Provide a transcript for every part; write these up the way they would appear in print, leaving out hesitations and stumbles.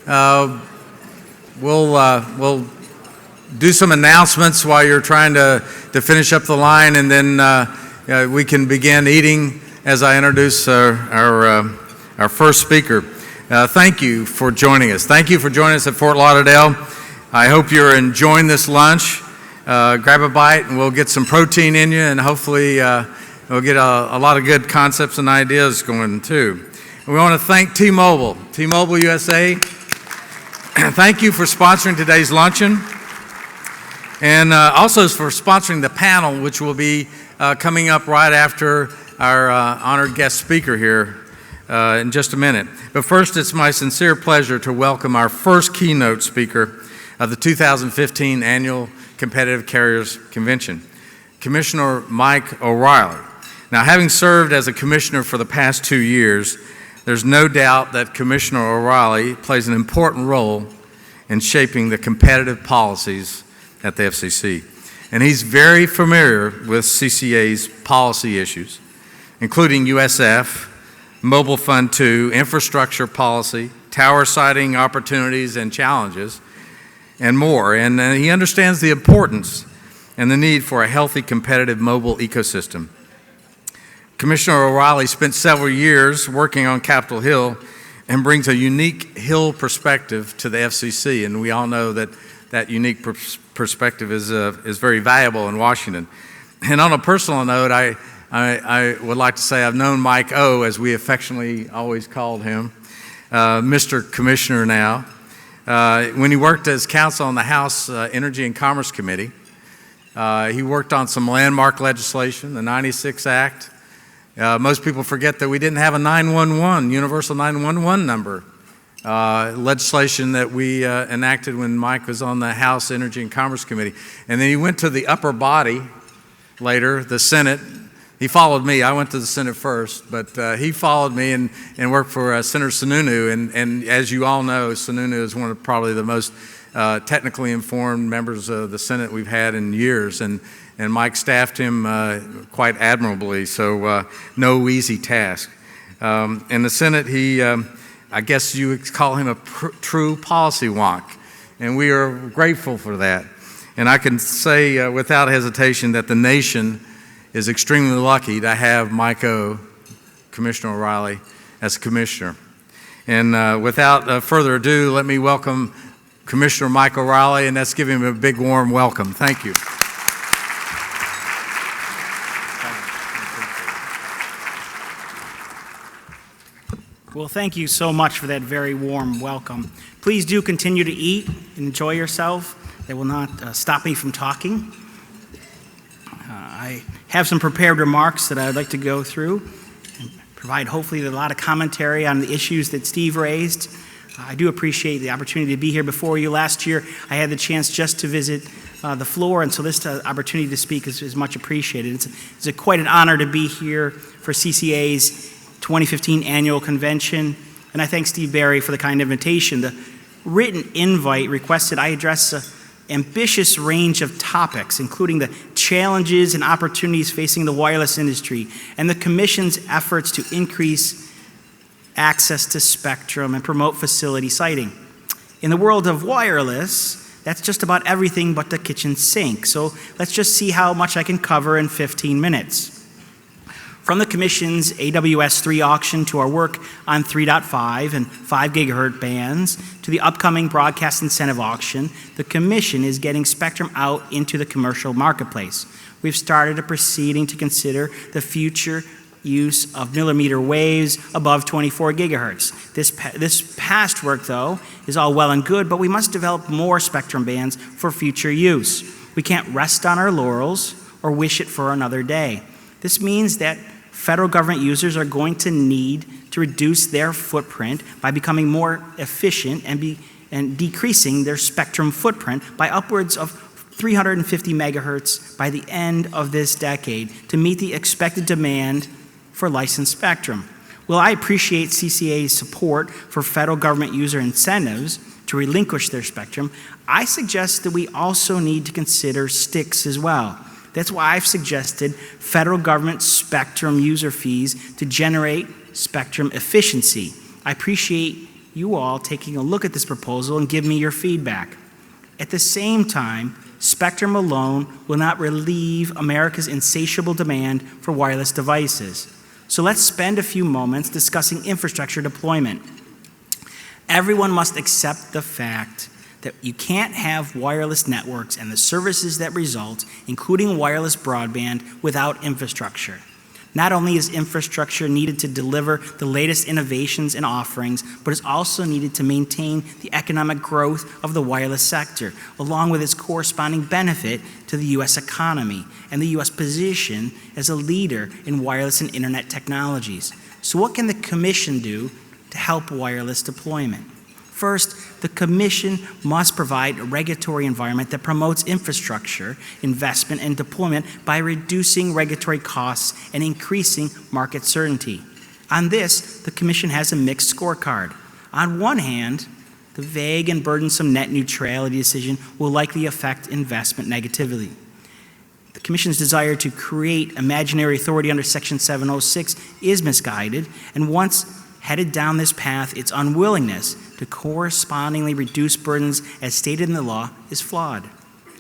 We'll do some announcements while you're trying to finish up the line, and then we can begin eating as I introduce our first speaker. Thank you for joining us. Thank you for joining us at Fort Lauderdale. I hope you're enjoying this lunch. Grab a bite and we'll get some protein in you, and hopefully we'll get a lot of good concepts and ideas going too. We want to thank T-Mobile USA. Thank you for sponsoring today's luncheon, and also for sponsoring the panel, which will be coming up right after our honored guest speaker here in just a minute. But first, it's my sincere pleasure to welcome our first keynote speaker of the 2015 Annual Competitive Carriers Convention, Commissioner Mike O'Rielly. Now, having served as a commissioner for the past 2 years, there's no doubt that Commissioner O'Rielly plays an important role in shaping the competitive policies at the FCC. And he's very familiar with CCA's policy issues, including USF, Mobile Fund 2, infrastructure policy, tower siting opportunities and challenges, and more. And he understands the importance and the need for a healthy, competitive mobile ecosystem. Commissioner O'Rielly spent several years working on Capitol Hill and brings a unique Hill perspective to the FCC, and we all know that that unique perspective is very valuable in Washington. And on a personal note, I would like to say I've known Mike O, as we affectionately always called him, Mr. Commissioner now. When he worked as counsel on the House Energy and Commerce Committee, he worked on some landmark legislation, the 96 Act. Most people forget that we didn't have a 911, universal 911 number, legislation that we enacted when Mike was on the House Energy and Commerce Committee. And then he went to the upper body later, the Senate. He followed me. I went to the Senate first, but he followed me and worked for Senator Sununu. And as you all know, Sununu is one of probably the most technically informed members of the Senate we've had in years. And Mike staffed him quite admirably, so no easy task. In the Senate, he, I guess you would call him a true policy wonk, and we are grateful for that. And I can say without hesitation that the nation is extremely lucky to have Mike O, Commissioner O'Rielly, as commissioner. And without further ado, let me welcome Commissioner Mike O'Rielly, and let's give him a big warm welcome. Thank you. Well, thank you so much for that very warm welcome. Please do continue to eat and enjoy yourself. That will not stop me from talking. I have some prepared remarks that I'd like to go through and provide hopefully a lot of commentary on the issues that Steve raised. I do appreciate the opportunity to be here before you. Last year, I had the chance just to visit the floor, and so this opportunity to speak is much appreciated. It's quite an honor to be here for CCA's 2015 annual convention, and I thank Steve Barry for the kind invitation. The written invite requested I address an ambitious range of topics, including the challenges and opportunities facing the wireless industry and the Commission's efforts to increase access to spectrum and promote facility siting. In the world of wireless, that's just about everything but the kitchen sink. So let's just see how much I can cover in 15 minutes. From the Commission's AWS-3 auction to our work on 3.5 and 5 gigahertz bands to the upcoming broadcast incentive auction, the Commission is getting spectrum out into the commercial marketplace. We've started a proceeding to consider the future use of millimeter waves above 24 gigahertz. This past work, though, is all well and good, but we must develop more spectrum bands for future use. We can't rest on our laurels or wish it for another day. This means that federal government users are going to need to reduce their footprint by becoming more efficient and decreasing their spectrum footprint by upwards of 350 megahertz by the end of this decade to meet the expected demand for licensed spectrum. While I appreciate CCA's support for federal government user incentives to relinquish their spectrum, I suggest that we also need to consider sticks as well. That's why I've suggested federal government spectrum user fees to generate spectrum efficiency. I appreciate you all taking a look at this proposal and give me your feedback. At the same time, spectrum alone will not relieve America's insatiable demand for wireless devices. So let's spend a few moments discussing infrastructure deployment. Everyone must accept the fact that you can't have wireless networks and the services that result, including wireless broadband, without infrastructure. Not only is infrastructure needed to deliver the latest innovations and offerings, but it's also needed to maintain the economic growth of the wireless sector, along with its corresponding benefit to the U.S. economy and the U.S. position as a leader in wireless and internet technologies. So what can the Commission do to help wireless deployment? First, the Commission must provide a regulatory environment that promotes infrastructure, investment, and deployment by reducing regulatory costs and increasing market certainty. On this, the Commission has a mixed scorecard. On one hand, the vague and burdensome net neutrality decision will likely affect investment negatively. The Commission's desire to create imaginary authority under Section 706 is misguided, and once headed down this path, its unwillingness to correspondingly reduce burdens as stated in the law is flawed.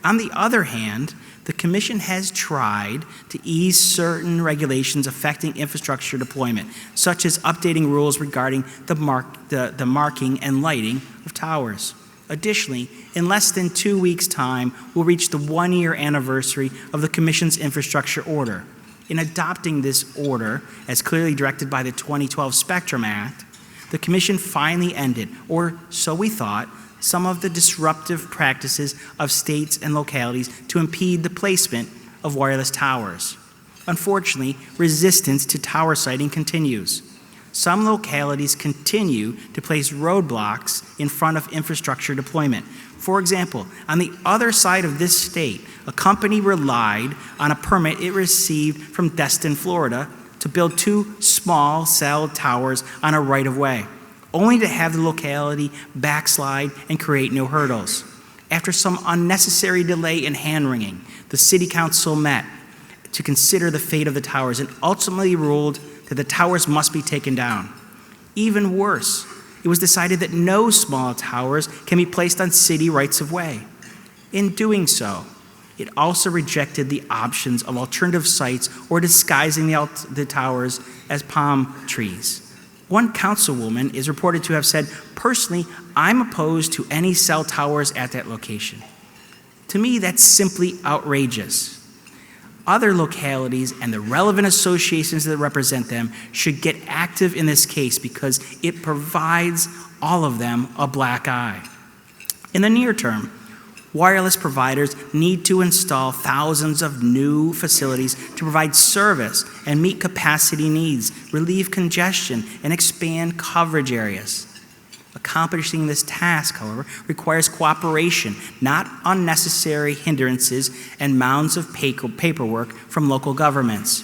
On the other hand, the Commission has tried to ease certain regulations affecting infrastructure deployment, such as updating rules regarding the marking and lighting of towers. Additionally, in less than 2 weeks' time, we'll reach the one-year anniversary of the Commission's infrastructure order. In adopting this order, as clearly directed by the 2012 Spectrum Act, the Commission finally ended, or so we thought, some of the disruptive practices of states and localities to impede the placement of wireless towers. Unfortunately, resistance to tower siting continues. Some localities continue to place roadblocks in front of infrastructure deployment. For example, on the other side of this state, a company relied on a permit it received from Destin, Florida, to build 2 small cell towers on a right-of-way, only to have the locality backslide and create new hurdles. After some unnecessary delay and hand-wringing, the City Council met to consider the fate of the towers and ultimately ruled that the towers must be taken down. Even worse, it was decided that no small towers can be placed on city rights-of-way. In doing so, it also rejected the options of alternative sites or disguising the towers as palm trees. One councilwoman is reported to have said, "Personally, I'm opposed to any cell towers at that location." To me, that's simply outrageous. Other localities and the relevant associations that represent them should get active in this case because it provides all of them a black eye. In the near term, wireless providers need to install thousands of new facilities to provide service and meet capacity needs, relieve congestion, and expand coverage areas. Accomplishing this task, however, requires cooperation, not unnecessary hindrances and mounds of paperwork from local governments.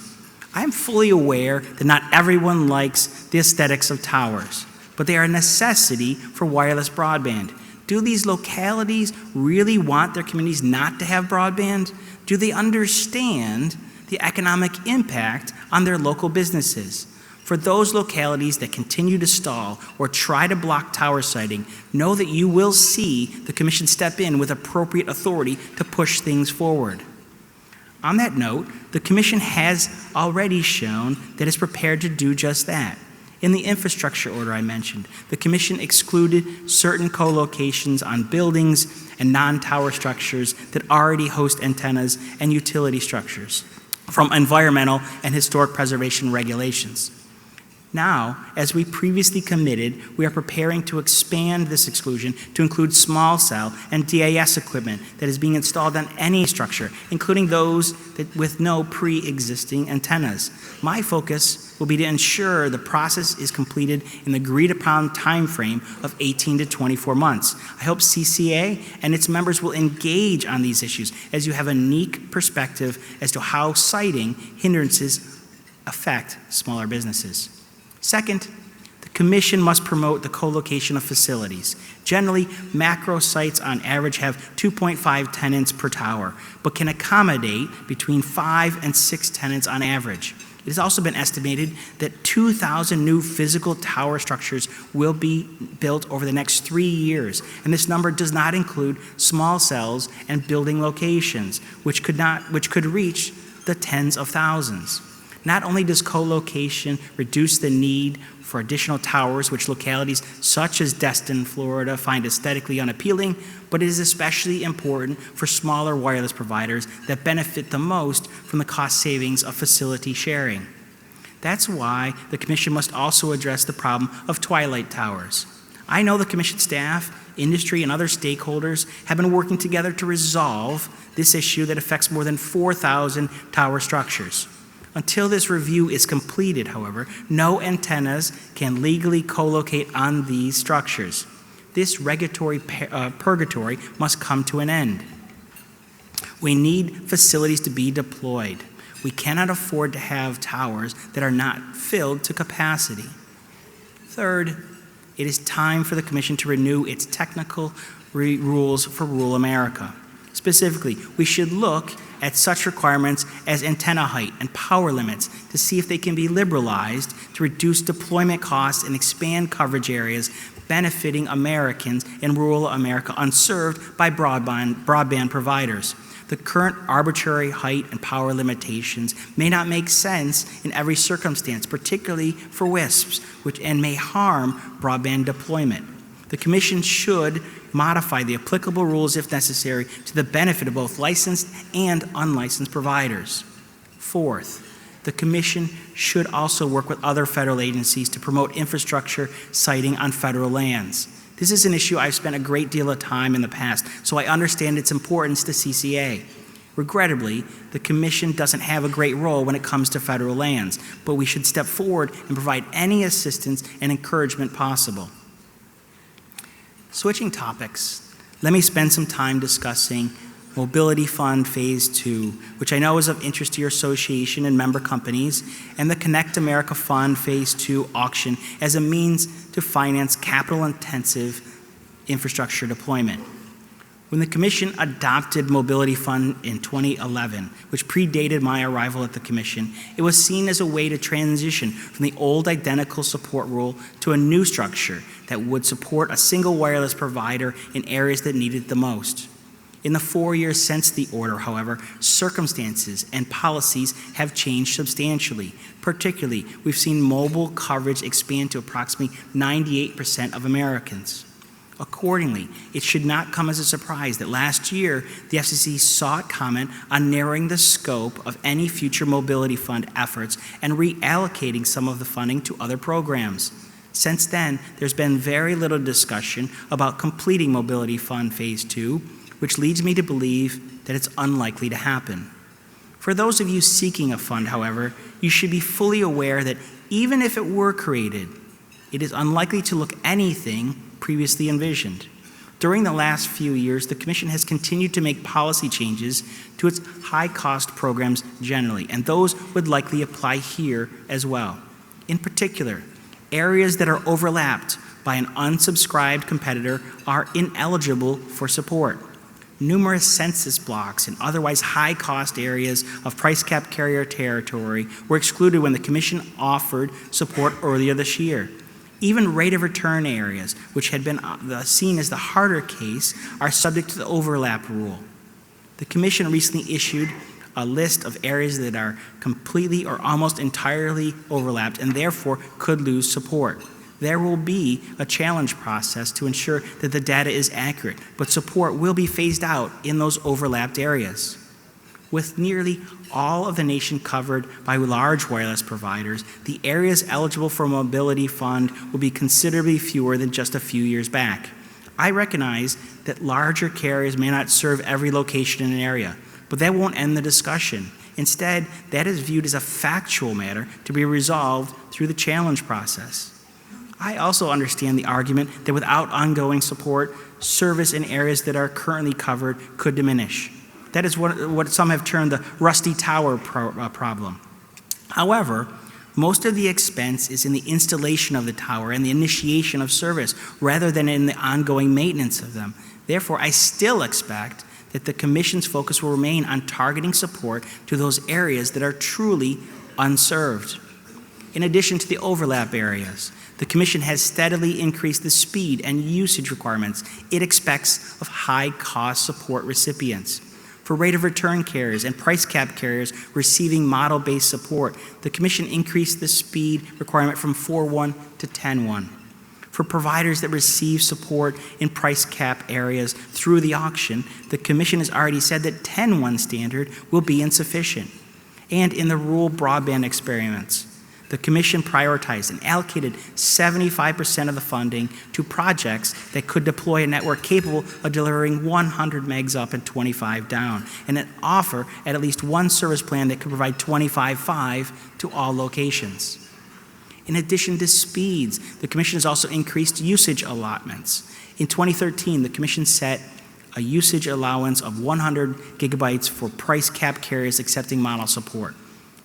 I am fully aware that not everyone likes the aesthetics of towers, but they are a necessity for wireless broadband. Do these localities really want their communities not to have broadband? Do they understand the economic impact on their local businesses? For those localities that continue to stall or try to block tower siting, know that you will see the Commission step in with appropriate authority to push things forward. On that note, the Commission has already shown that it's prepared to do just that. In the infrastructure order I mentioned, the Commission excluded certain co-locations on buildings and non-tower structures that already host antennas and utility structures from environmental and historic preservation regulations. Now, as we previously committed, we are preparing to expand this exclusion to include small cell and DAS equipment that is being installed on any structure, including those with no pre-existing antennas. My focus will be to ensure the process is completed in the agreed-upon time frame of 18 to 24 months. I hope CCA and its members will engage on these issues as you have a unique perspective as to how siting hindrances affect smaller businesses. Second, the Commission must promote the co-location of facilities. Generally, macro sites on average have 2.5 tenants per tower, but can accommodate between 5 and 6 tenants on average. It It has also been estimated that 2,000 new physical tower structures will be built over the next 3 years, and this number does not include small cells and building locations, which could reach the tens of thousands. Not only does co-location reduce the need for additional towers, which localities such as Destin, Florida, find aesthetically unappealing, but it is especially important for smaller wireless providers that benefit the most from the cost savings of facility sharing. That's why the Commission must also address the problem of twilight towers. I know the Commission staff, industry, and other stakeholders have been working together to resolve this issue that affects more than 4,000 tower structures. Until this review is completed, however, no antennas can legally co-locate on these structures. This regulatory purgatory must come to an end. We need facilities to be deployed. We cannot afford to have towers that are not filled to capacity. Third, it is time for the Commission to renew its technical rules for rural America. Specifically, we should look at such requirements as antenna height and power limits to see if they can be liberalized to reduce deployment costs and expand coverage areas benefiting Americans in rural America unserved by broadband providers. The current arbitrary height and power limitations may not make sense in every circumstance, particularly for WISPs, and may harm broadband deployment. The Commission should modify the applicable rules if necessary to the benefit of both licensed and unlicensed providers. Fourth, the Commission should also work with other federal agencies to promote infrastructure siting on federal lands. This is an issue I've spent a great deal of time in the past, so I understand its importance to CCA. Regrettably, the Commission doesn't have a great role when it comes to federal lands, but we should step forward and provide any assistance and encouragement possible. Switching topics, let me spend some time discussing Mobility Fund Phase 2, which I know is of interest to your association and member companies, and the Connect America Fund Phase 2 auction as a means to finance capital-intensive infrastructure deployment. When the Commission adopted Mobility Fund in 2011, which predated my arrival at the Commission, it was seen as a way to transition from the old identical support rule to a new structure that would support a single wireless provider in areas that needed it the most. In the 4 years since the order, however, circumstances and policies have changed substantially. Particularly, we've seen mobile coverage expand to approximately 98% of Americans. Accordingly, it should not come as a surprise that last year, the FCC sought comment on narrowing the scope of any future Mobility Fund efforts and reallocating some of the funding to other programs. Since then, there's been very little discussion about completing Mobility Fund Phase 2, which leads me to believe that it's unlikely to happen. For those of you seeking a fund, however, you should be fully aware that even if it were created, it is unlikely to look anything previously envisioned. During the last few years, the Commission has continued to make policy changes to its high-cost programs generally, and those would likely apply here as well. In particular, areas that are overlapped by an unsubscribed competitor are ineligible for support. Numerous census blocks and otherwise high-cost areas of price cap carrier territory were excluded when the Commission offered support earlier this year. Even rate of return areas, which had been seen as the harder case, are subject to the overlap rule. The Commission recently issued a list of areas that are completely or almost entirely overlapped and therefore could lose support. There will be a challenge process to ensure that the data is accurate, but support will be phased out in those overlapped areas. With nearly all of the nation covered by large wireless providers, the areas eligible for a Mobility Fund will be considerably fewer than just a few years back. I recognize that larger carriers may not serve every location in an area, but that won't end the discussion. Instead, that is viewed as a factual matter to be resolved through the challenge process. I also understand the argument that without ongoing support, service in areas that are currently covered could diminish. That is what some have termed the rusty tower problem. However, most of the expense is in the installation of the tower and the initiation of service rather than in the ongoing maintenance of them. Therefore, I still expect that the Commission's focus will remain on targeting support to those areas that are truly unserved. In addition to the overlap areas, the Commission has steadily increased the speed and usage requirements it expects of high-cost support recipients. For rate of return carriers and price cap carriers receiving model-based support, the Commission increased the speed requirement from 4.1 to 10.1. For providers that receive support in price cap areas through the auction, the Commission has already said that 10.1 standard will be insufficient. And in the rural broadband experiments, the Commission prioritized and allocated 75% of the funding to projects that could deploy a network capable of delivering 100 megs up and 25 down, and an offer at least one service plan that could provide 25.5 to all locations. In addition to speeds, the Commission has also increased usage allotments. In 2013, the Commission set a usage allowance of 100 gigabytes for price cap carriers accepting model support.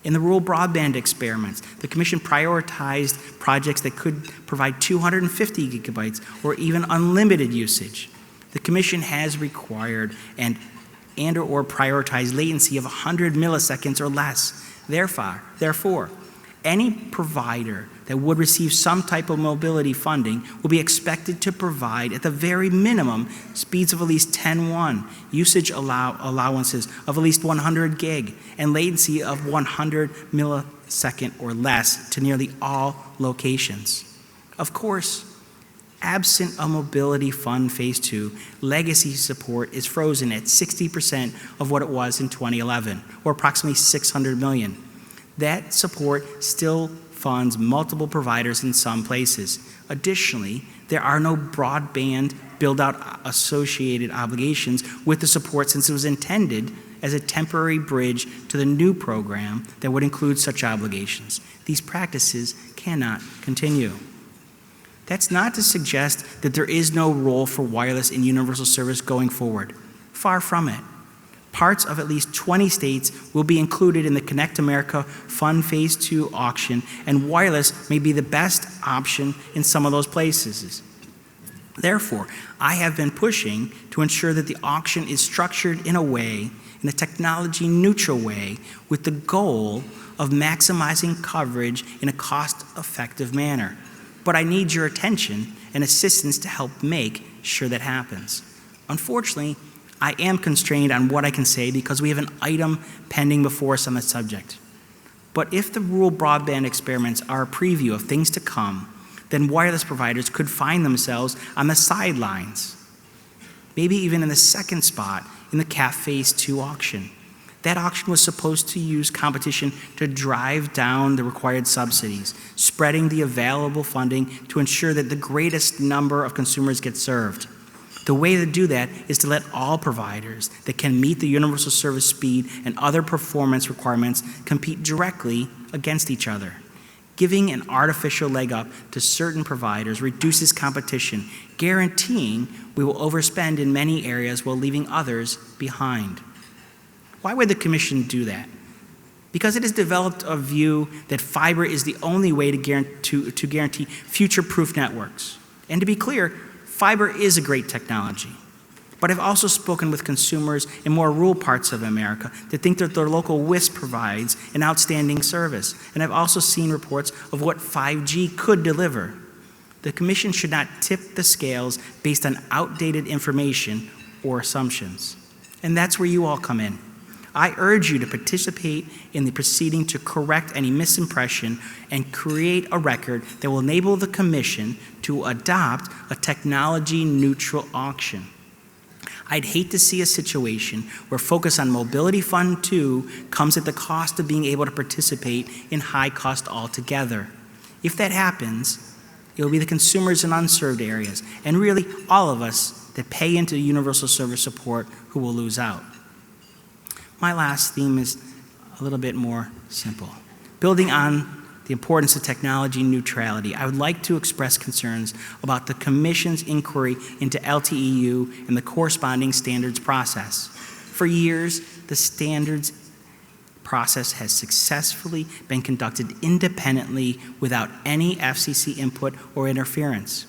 In the rural broadband experiments, the Commission prioritized projects that could provide 250 gigabytes or even unlimited usage. The Commission has required and or prioritized latency of 100 milliseconds or less. Therefore, any provider that would receive some type of mobility funding will be expected to provide, at the very minimum, speeds of at least 10.1, usage allowances of at least 100 gig, and latency of 100 millisecond or less to nearly all locations. Of course, absent a mobility fund phase 2, legacy support is frozen at 60% of what it was in 2011, or approximately $600 million. That support still funds multiple providers in some places. Additionally, there are no broadband build-out associated obligations with the support, since it was intended as a temporary bridge to the new program that would include such obligations. These practices cannot continue. That's not to suggest that there is no role for wireless in universal service going forward. Far from it. Parts of at least 20 states will be included in the Connect America Fund Phase 2 auction, and wireless may be the best option in some of those places. Therefore, I have been pushing to ensure that the auction is structured in a technology-neutral way, with the goal of maximizing coverage in a cost-effective manner. But I need your attention and assistance to help make sure that happens. Unfortunately, I am constrained on what I can say because we have an item pending before us on the subject. But if the rural broadband experiments are a preview of things to come, then wireless providers could find themselves on the sidelines, maybe even in the second spot in the CAF Phase 2 auction. That auction was supposed to use competition to drive down the required subsidies, spreading the available funding to ensure that the greatest number of consumers get served. The way to do that is to let all providers that can meet the universal service speed and other performance requirements compete directly against each other. Giving an artificial leg up to certain providers reduces competition, guaranteeing we will overspend in many areas while leaving others behind. Why would the Commission do that? Because it has developed a view that fiber is the only way to guarantee future-proof networks. And to be clear, fiber is a great technology. But I've also spoken with consumers in more rural parts of America that think that their local WISP provides an outstanding service. And I've also seen reports of what 5G could deliver. The Commission should not tip the scales based on outdated information or assumptions. And that's where you all come in. I urge you to participate in the proceeding to correct any misimpression and create a record that will enable the Commission to adopt a technology-neutral auction. I'd hate to see a situation where focus on Mobility Fund 2 comes at the cost of being able to participate in high cost altogether. If that happens, it will be the consumers in unserved areas, and really all of us that pay into universal service support, who will lose out. My last theme is a little bit more simple. Building on the importance of technology neutrality, I would like to express concerns about the Commission's inquiry into LTEU and the corresponding standards process. For years, the standards process has successfully been conducted independently without any FCC input or interference.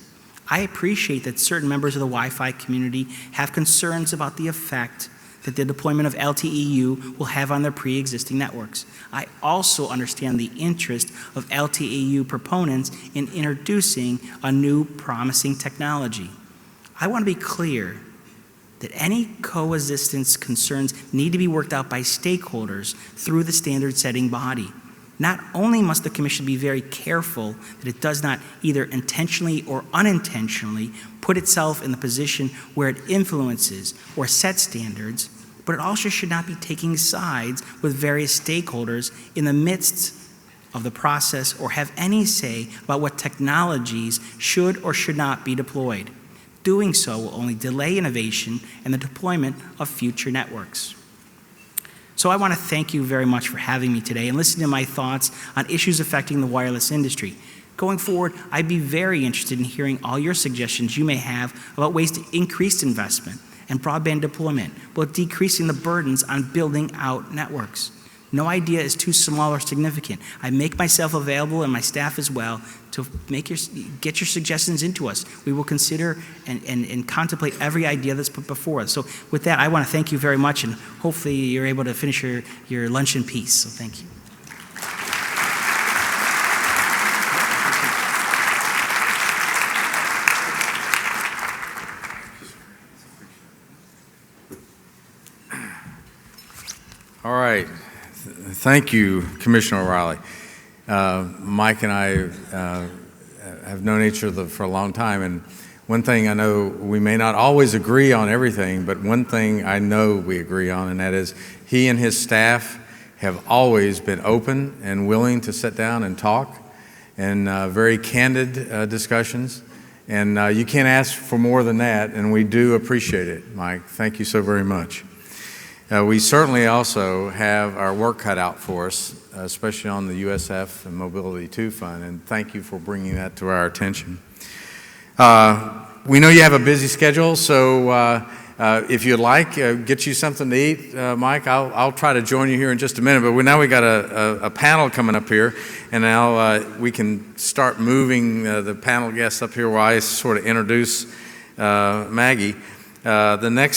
I appreciate that certain members of the Wi-Fi community have concerns about the effect that the deployment of LTE-U will have on their pre-existing networks. I also understand the interest of LTE-U proponents in introducing a new promising technology. I want to be clear that any coexistence concerns need to be worked out by stakeholders through the standard-setting body. Not only must the Commission be very careful that it does not either intentionally or unintentionally put itself in the position where it influences or sets standards, but it also should not be taking sides with various stakeholders in the midst of the process or have any say about what technologies should or should not be deployed. Doing so will only delay innovation and the deployment of future networks. So I want to thank you very much for having me today and listening to my thoughts on issues affecting the wireless industry. Going forward, I'd be very interested in hearing all your suggestions you may have about ways to increase investment and broadband deployment, while decreasing the burdens on building out networks. No idea is too small or significant. I make myself available, and my staff as well, to get your suggestions into us. We will consider and contemplate every idea that's put before us. So with that, I want to thank you very much, and hopefully you're able to finish your lunch in peace. So thank you. All right. Thank you, Commissioner O'Reilly. Mike and I have known each other for a long time, and one thing I know, we may not always agree on everything, but one thing I know we agree on, and that is he and his staff have always been open and willing to sit down and talk, and very candid discussions. And you can't ask for more than that, and we do appreciate it, Mike. Thank you so very much. We certainly also have our work cut out for us, especially on the USF and Mobility 2 Fund, and thank you for bringing that to our attention. We know you have a busy schedule, so if you'd like, get you something to eat, Mike. I'll try to join you here in just a minute, but now we got a panel coming up here, and now we can start moving the panel guests up here while I sort of introduce Maggie. The next